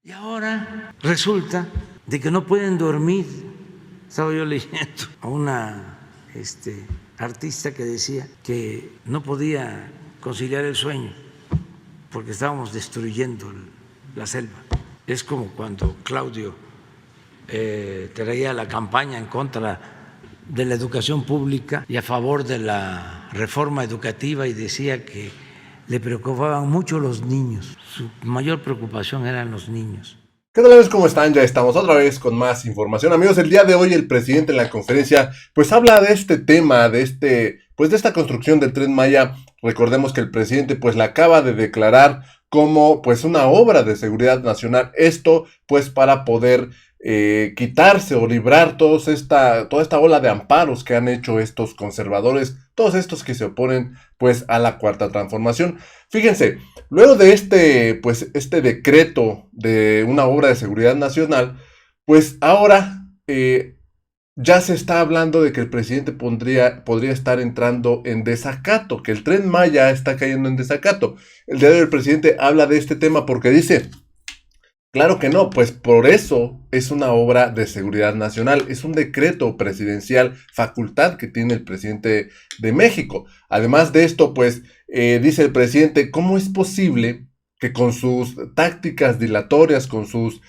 Y ahora resulta de que no pueden dormir. Estaba yo leyendo a una artista que decía que no podía conciliar el sueño porque estábamos destruyendo la selva. Es como cuando Claudio traía la campaña en contra de la educación pública y a favor de la reforma educativa y decía que le preocupaban mucho los niños. Su mayor preocupación eran los niños. ¿Qué tal amigos? ¿Cómo están? Ya estamos otra vez con más información. Amigos, el día de hoy el presidente en la conferencia pues habla de este tema, de esta construcción del Tren Maya. Recordemos que el presidente pues la acaba de declarar como pues una obra de seguridad nacional. Esto pues para poder quitarse o librar toda esta ola de amparos que han hecho estos conservadores, todos estos que se oponen pues a la Cuarta Transformación. Fíjense, luego de este decreto de una obra de seguridad nacional, pues ahora ya se está hablando de que el presidente podría estar entrando en desacato, que el Tren Maya está cayendo en desacato. El día de hoy el presidente habla de este tema porque dice: claro que no, pues por eso es una obra de seguridad nacional, es un decreto presidencial, facultad que tiene el presidente de México. Además de esto, pues dice el presidente, ¿cómo es posible que con sus tácticas dilatorias, con sus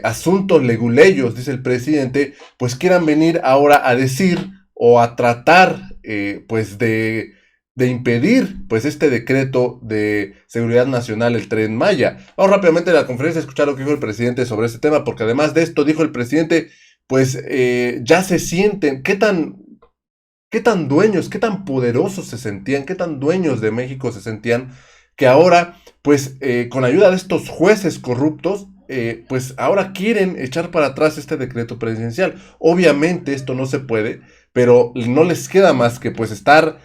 asuntos leguleyos, dice el presidente, pues quieran venir ahora a decir o a tratar de impedir pues este decreto de seguridad nacional, el Tren Maya? Vamos rápidamente a la conferencia a escuchar lo que dijo el presidente sobre este tema, porque además de esto dijo el presidente, pues ya se sienten, qué tan dueños, qué tan poderosos se sentían, qué tan dueños de México se sentían, que ahora pues con ayuda de estos jueces corruptos, pues ahora quieren echar para atrás este decreto presidencial. Obviamente esto no se puede, pero no les queda más que pues estar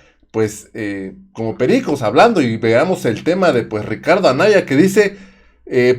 como pericos hablando. Y veamos el tema de pues Ricardo Anaya, que dice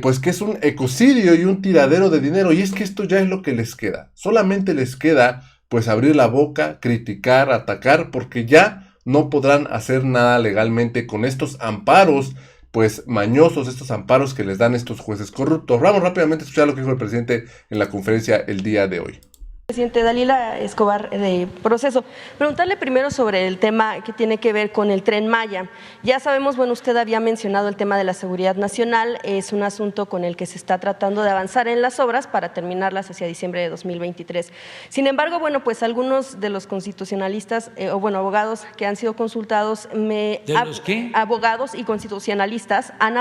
pues que es un ecocidio y un tiradero de dinero, y es que esto ya es lo que les queda, solamente les queda pues abrir la boca, criticar, atacar, porque ya no podrán hacer nada legalmente con estos amparos pues mañosos, estos amparos que les dan estos jueces corruptos. Vamos rápidamente a escuchar lo que dijo el presidente en la conferencia el día de hoy. Presidente, Dalila Escobar de Proceso. Preguntarle primero sobre el tema que tiene que ver con el Tren Maya. Ya sabemos, bueno, usted había mencionado el tema de la seguridad nacional, es un asunto con el que se está tratando de avanzar en las obras para terminarlas hacia diciembre de 2023. Sin embargo, bueno, pues algunos de los constitucionalistas, abogados que han sido consultados, ¿De los qué? Abogados y constitucionalistas han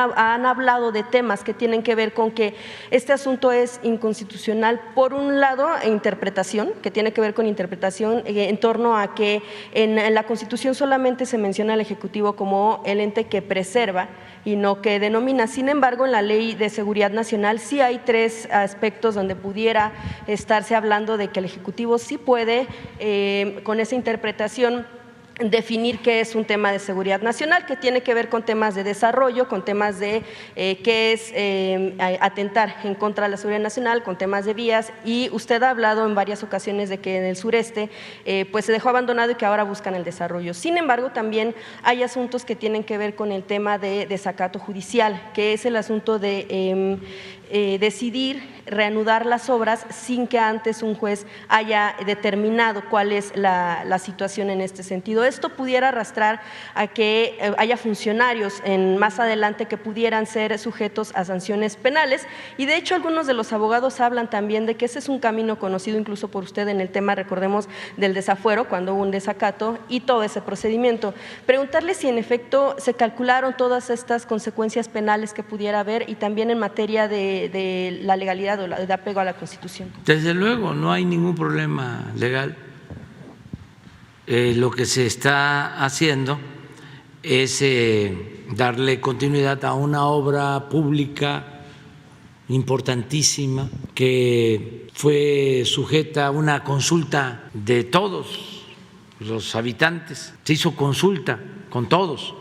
hablado de temas que tienen que ver con que este asunto es inconstitucional, por un lado, que tiene que ver con interpretación en torno a que en la Constitución solamente se menciona al Ejecutivo como el ente que preserva y no que denomina. Sin embargo, en la Ley de Seguridad Nacional sí hay tres aspectos donde pudiera estarse hablando de que el Ejecutivo sí puede, con esa interpretación, definir qué es un tema de seguridad nacional, que tiene que ver con temas de desarrollo, con temas de qué es atentar en contra de la seguridad nacional, con temas de vías, y usted ha hablado en varias ocasiones de que en el sureste pues se dejó abandonado y que ahora buscan el desarrollo. Sin embargo, también hay asuntos que tienen que ver con el tema de desacato judicial, que es el asunto de decidir reanudar las obras sin que antes un juez haya determinado cuál es la situación en este sentido. Esto pudiera arrastrar a que haya funcionarios más adelante que pudieran ser sujetos a sanciones penales, y de hecho algunos de los abogados hablan también de que ese es un camino conocido incluso por usted en el tema, recordemos, del desafuero, cuando hubo un desacato y todo ese procedimiento. Preguntarle si en efecto se calcularon todas estas consecuencias penales que pudiera haber, y también en materia de la legalidad o de apego a la Constitución. Desde luego, no hay ningún problema legal. Lo que se está haciendo es darle continuidad a una obra pública importantísima que fue sujeta a una consulta de todos los habitantes. Se hizo consulta con todos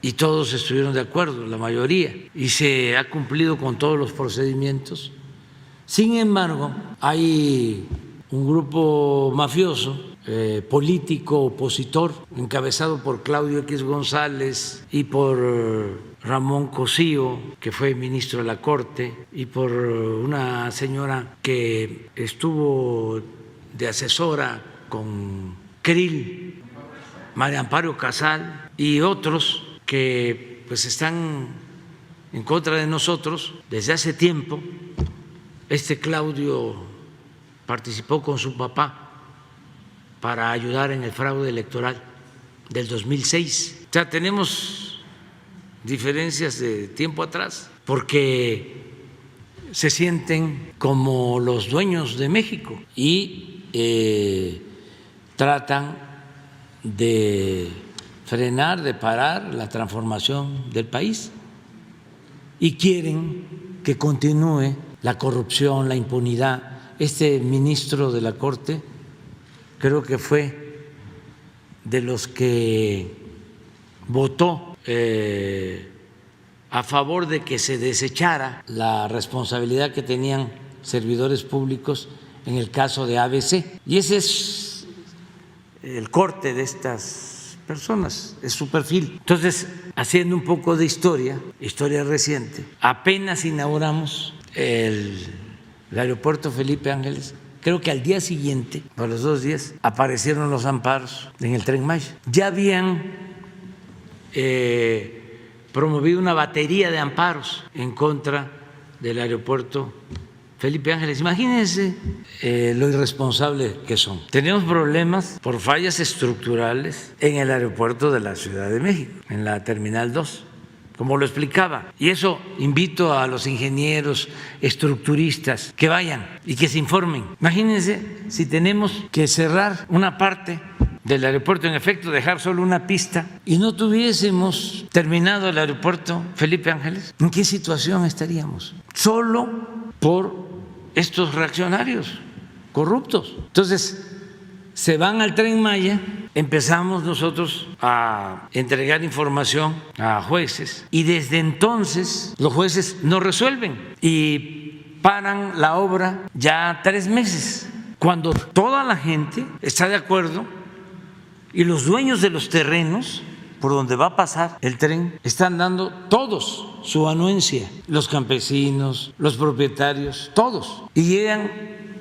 y todos estuvieron de acuerdo, la mayoría, y se ha cumplido con todos los procedimientos. Sin embargo, hay un grupo mafioso político opositor encabezado por Claudio X González y por Ramón Cosío, que fue ministro de la Corte, y por una señora que estuvo de asesora con Krill, María Amparo Casal, y otros que pues están en contra de nosotros desde hace tiempo. Claudio participó con su papá para ayudar en el fraude electoral del 2006. O sea, tenemos diferencias de tiempo atrás porque se sienten como los dueños de México y tratan de frenar, de parar la transformación del país y quieren que continúe la corrupción, la impunidad. Ministro de la Corte creo que fue de los que votó a favor de que se desechara la responsabilidad que tenían servidores públicos en el caso de ABC. Y ese es el corte de estas personas, es su perfil. Entonces, haciendo un poco de historia reciente, apenas inauguramos el aeropuerto Felipe Ángeles. Creo que al día siguiente, a los 2 días, aparecieron los amparos en el Tren Maya. Ya habían promovido una batería de amparos en contra del aeropuerto Felipe Ángeles. Imagínense lo irresponsable que son. Tenemos problemas por fallas estructurales en el aeropuerto de la Ciudad de México, en la Terminal 2. Como lo explicaba. Y eso invito a los ingenieros estructuristas que vayan y que se informen. Imagínense si tenemos que cerrar una parte del aeropuerto, en efecto, dejar solo una pista y no tuviésemos terminado el aeropuerto Felipe Ángeles, ¿en qué situación estaríamos? Solo por estos reaccionarios corruptos. Entonces, se van al Tren Maya, empezamos nosotros a entregar información a jueces y desde entonces los jueces no resuelven y paran la obra ya 3 meses, cuando toda la gente está de acuerdo y los dueños de los terrenos por donde va a pasar el tren están dando todos su anuencia, los campesinos, los propietarios, todos, y llegan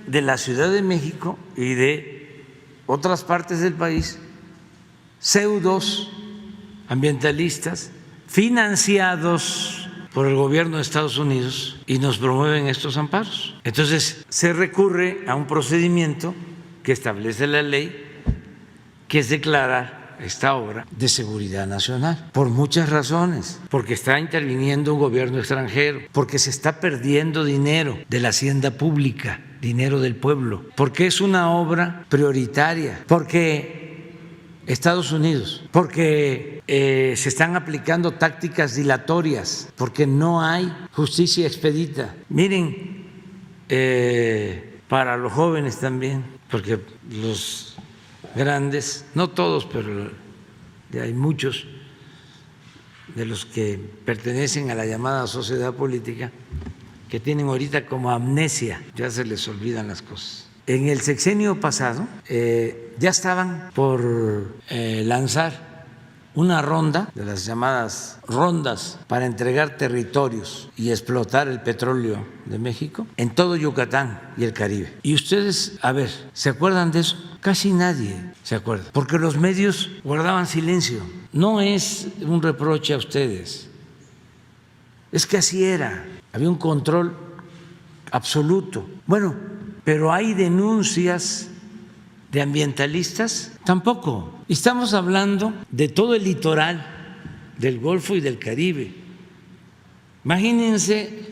de la Ciudad de México y de otras partes del país, pseudos ambientalistas financiados por el gobierno de Estados Unidos y nos promueven estos amparos. Entonces se recurre a un procedimiento que establece la ley, que es declarar esta obra de seguridad nacional, por muchas razones, porque está interviniendo un gobierno extranjero, porque se está perdiendo dinero de la hacienda pública, dinero del pueblo, porque es una obra prioritaria, porque Estados Unidos, porque se están aplicando tácticas dilatorias, porque no hay justicia expedita. Miren, para los jóvenes también, porque los grandes, no todos, pero hay muchos de los que pertenecen a la llamada sociedad política que tienen ahorita como amnesia, ya se les olvidan las cosas. En el sexenio pasado ya estaban por lanzar una ronda de las llamadas rondas para entregar territorios y explotar el petróleo de México en todo Yucatán y el Caribe. Y ustedes, a ver, ¿se acuerdan de eso? Casi nadie se acuerda, porque los medios guardaban silencio. No es un reproche a ustedes, es que así era, había un control absoluto. Bueno, pero hay denuncias de ambientalistas, tampoco. Estamos hablando de todo el litoral del Golfo y del Caribe. Imagínense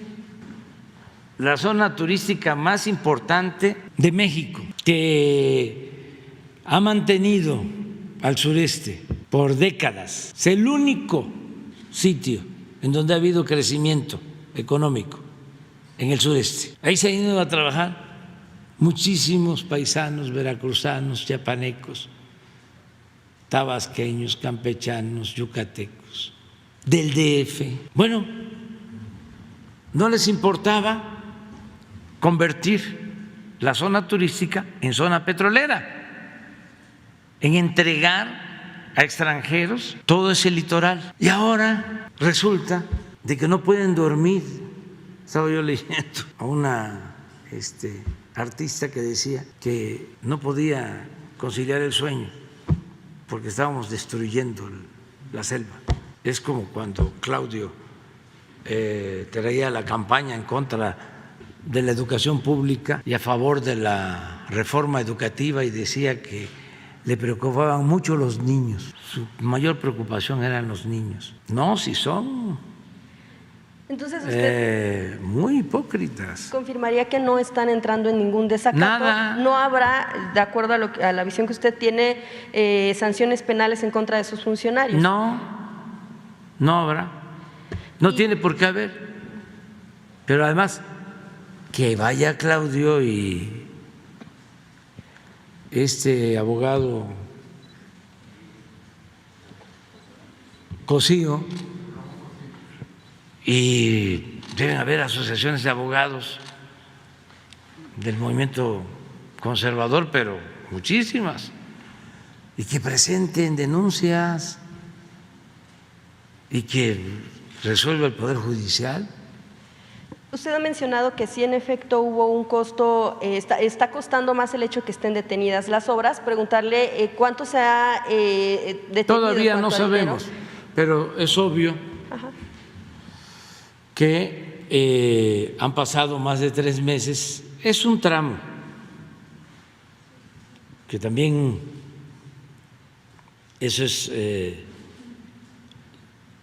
la zona turística más importante de México, que ha mantenido al sureste por décadas. Es el único sitio en donde ha habido crecimiento económico, en el sureste. Ahí se han ido a trabajar muchísimos paisanos veracruzanos, chiapanecos, tabasqueños, campechanos, yucatecos, del DF. Bueno, no les importaba convertir la zona turística en zona petrolera. en entregar a extranjeros todo ese litoral. Y ahora resulta de que no pueden dormir. Estaba yo leyendo a una artista que decía que no podía conciliar el sueño porque estábamos destruyendo la selva. Es como cuando Claudio traía la campaña en contra de la educación pública y a favor de la reforma educativa y decía que le preocupaban mucho los niños. Su mayor preocupación eran los niños. No, si son entonces usted muy hipócritas. confirmaría que no están entrando en ningún desacato. Nada. No habrá, de acuerdo a la visión que usted tiene, sanciones penales en contra de sus funcionarios. No, no habrá. No tiene por qué haber. Pero además, que vaya Claudio y este abogado Cosío, y deben haber asociaciones de abogados del movimiento conservador, pero muchísimas, y que presenten denuncias y que resuelva el Poder Judicial. Usted ha mencionado que sí, en efecto, hubo un costo, está costando más el hecho que estén detenidas las obras. Preguntarle cuánto se ha detenido. Todavía no sabemos, pero es obvio que han pasado más de 3 meses. Es un tramo que también eso es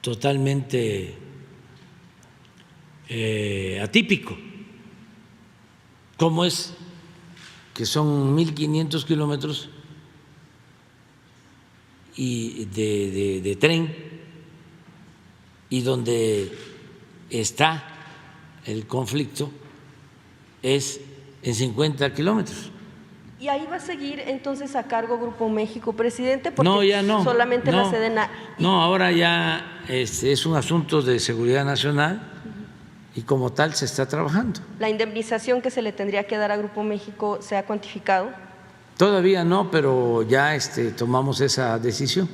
totalmente atípico. ¿Cómo es que son 1.500 kilómetros y de tren y donde está el conflicto es en 50 kilómetros? ¿Y ahí va a seguir entonces a cargo Grupo México, presidente? Porque no, ya no. Solamente no, la Sedena. No, ahora ya es un asunto de seguridad nacional y como tal se está trabajando. ¿La indemnización que se le tendría que dar a Grupo México se ha cuantificado? Todavía no, pero ya tomamos esa decisión.